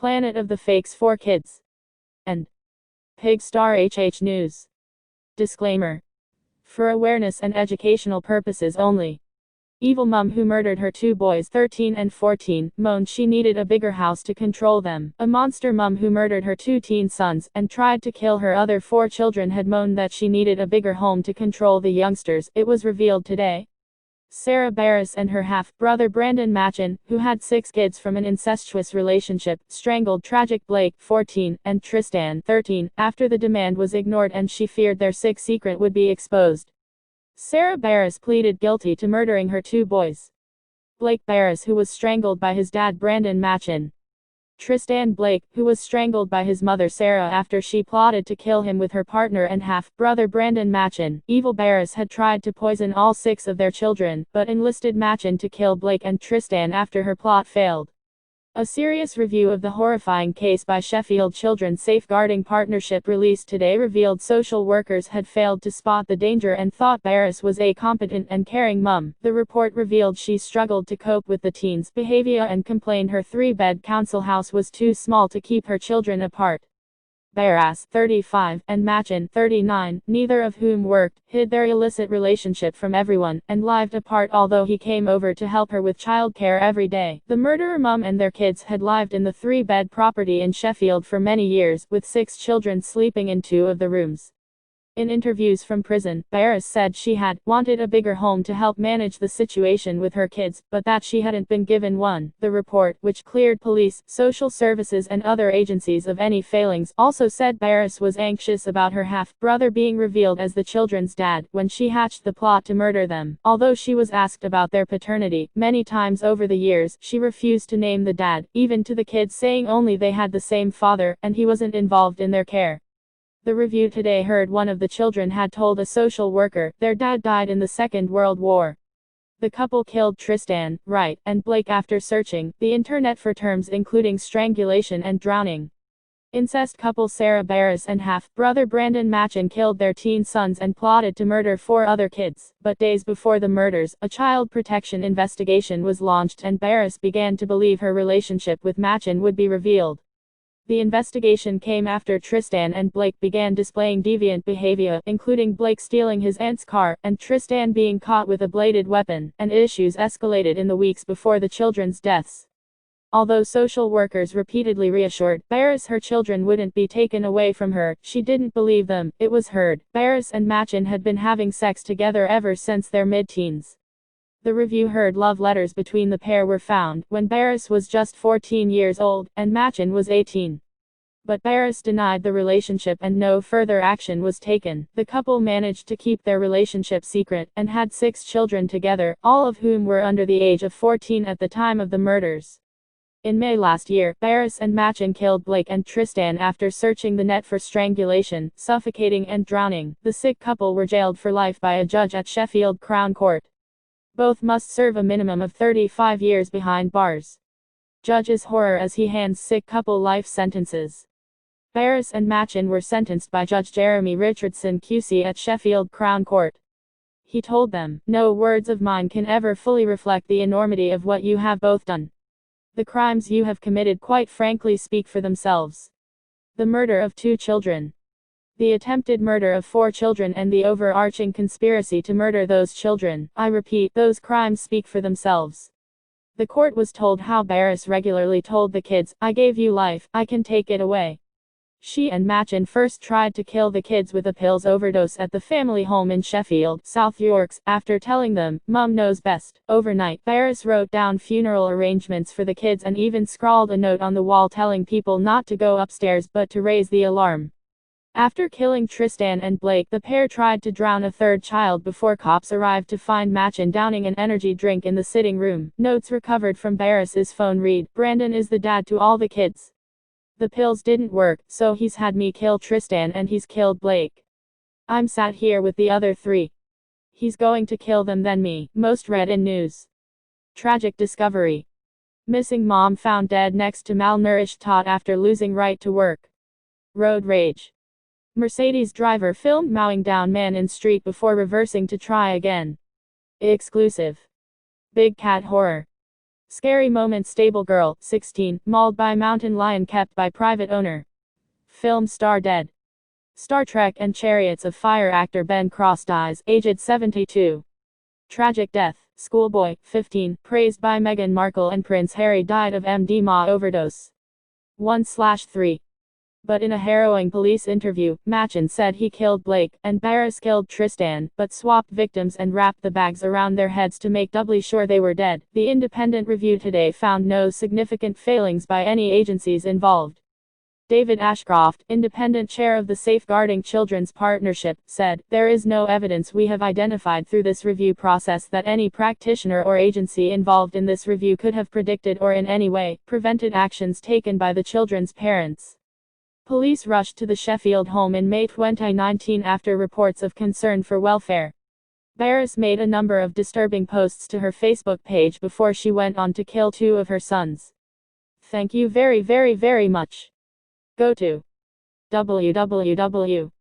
Planet of the Fakes for Kids. And Pig Star HH News. Disclaimer. For awareness and educational purposes only. Evil mom who murdered her two boys 13 and 14, moaned she needed a bigger house to control them. A monster mom who murdered her two teen sons and tried to kill her other 4 children had moaned that she needed a bigger home to control the youngsters. It was revealed today. Sarah Barrass and her half-brother Brandon Machen, who had 6 kids from an incestuous relationship, strangled tragic Blake, 14, and Tristan, 13, after the demand was ignored and she feared their sick secret would be exposed. Sarah Barrass pleaded guilty to murdering her 2 boys. Blake Barrass, who was strangled by his dad Brandon Machen. Tristan Blake, who was strangled by his mother Sarah after she plotted to kill him with her partner and half-brother Brandon Machen. Evil Barrass had tried to poison all 6 of their children, but enlisted Machen to kill Blake and Tristan after her plot failed. A serious review of the horrifying case by Sheffield Children's Safeguarding Partnership released today revealed social workers had failed to spot the danger and thought Barrass was a competent and caring mum. The report revealed she struggled to cope with the teens' behavior and complained her 3-bed council house was too small to keep her children apart. Barrass, 35, and Machen, 39, neither of whom worked, hid their illicit relationship from everyone, and lived apart although he came over to help her with childcare every day. The murderer mum and their kids had lived in the 3-bed property in Sheffield for many years, with 6 children sleeping in 2 of the rooms. In interviews from prison, Barrass said she had wanted a bigger home to help manage the situation with her kids, but that she hadn't been given one. The report, which cleared police, social services and other agencies of any failings, also said Barrass was anxious about her half-brother being revealed as the children's dad when she hatched the plot to murder them. Although she was asked about their paternity many times over the years, she refused to name the dad, even to the kids, saying only they had the same father, and he wasn't involved in their care. The review today heard one of the children had told a social worker their dad died in the Second World War. The couple killed Tristan, Wright, and Blake after searching the internet for terms including strangulation and drowning. Incest couple Sarah Barrass and half-brother Brandon Machen killed their teen sons and plotted to murder 4 other kids, but days before the murders, a child protection investigation was launched and Barrass began to believe her relationship with Machen would be revealed. The investigation came after Tristan and Blake began displaying deviant behavior, including Blake stealing his aunt's car, and Tristan being caught with a bladed weapon, and issues escalated in the weeks before the children's deaths. Although social workers repeatedly reassured Barrass her children wouldn't be taken away from her, she didn't believe them. It was heard Barrass and Machen had been having sex together ever since their mid-teens. The review heard love letters between the pair were found when Barrass was just 14 years old, and Machen was 18. But Barrass denied the relationship and no further action was taken. The couple managed to keep their relationship secret, and had 6 children together, all of whom were under the age of 14 at the time of the murders. In May last year, Barrass and Machen killed Blake and Tristan after searching the net for strangulation, suffocating and drowning. The sick couple were jailed for life by a judge at Sheffield Crown Court. Both must serve a minimum of 35 years behind bars. Judge's horror as he hands sick couple life sentences. Barrass and Machen were sentenced by Judge Jeremy Richardson QC at Sheffield Crown Court. He told them, "No words of mine can ever fully reflect the enormity of what you have both done. The crimes you have committed quite frankly speak for themselves. The murder of 2 children. The attempted murder of 4 children and the overarching conspiracy to murder those children. I repeat, those crimes speak for themselves." The court was told how Barrass regularly told the kids, "I gave you life, I can take it away." She and Machen first tried to kill the kids with a pills overdose at the family home in Sheffield, South Yorks, after telling them, "Mum knows best." Overnight, Barrass wrote down funeral arrangements for the kids and even scrawled a note on the wall telling people not to go upstairs but to raise the alarm. After killing Tristan and Blake, the pair tried to drown a 3rd child before cops arrived to find Machen downing an energy drink in the sitting room. Notes recovered from Barrass's phone read, "Brandon is the dad to all the kids. The pills didn't work, so he's had me kill Tristan and he's killed Blake. I'm sat here with the other 3. He's going to kill them then me." Most read in news. Tragic discovery. Missing mom found dead next to malnourished tot after losing right to work. Road rage. Mercedes driver filmed mowing down man in street before reversing to try again. Exclusive. Big cat horror. Scary moment. Stable girl, 16, mauled by mountain lion kept by private owner. Film star dead. Star Trek and Chariots of Fire actor Ben Cross dies, aged 72. Tragic death. Schoolboy, 15, praised by Meghan Markle and Prince Harry died of MDMA overdose. 1/3. But in a harrowing police interview, Machen said he killed Blake, and Barrass killed Tristan, but swapped victims and wrapped the bags around their heads to make doubly sure they were dead. The independent review today found no significant failings by any agencies involved. David Ashcroft, independent chair of the Safeguarding Children's Partnership, said, "There is no evidence we have identified through this review process that any practitioner or agency involved in this review could have predicted or in any way prevented actions taken by the children's parents." Police rushed to the Sheffield home in May 2019 after reports of concern for welfare. Barrass made a number of disturbing posts to her Facebook page before she went on to kill 2 of her sons. Thank you very much. Go to www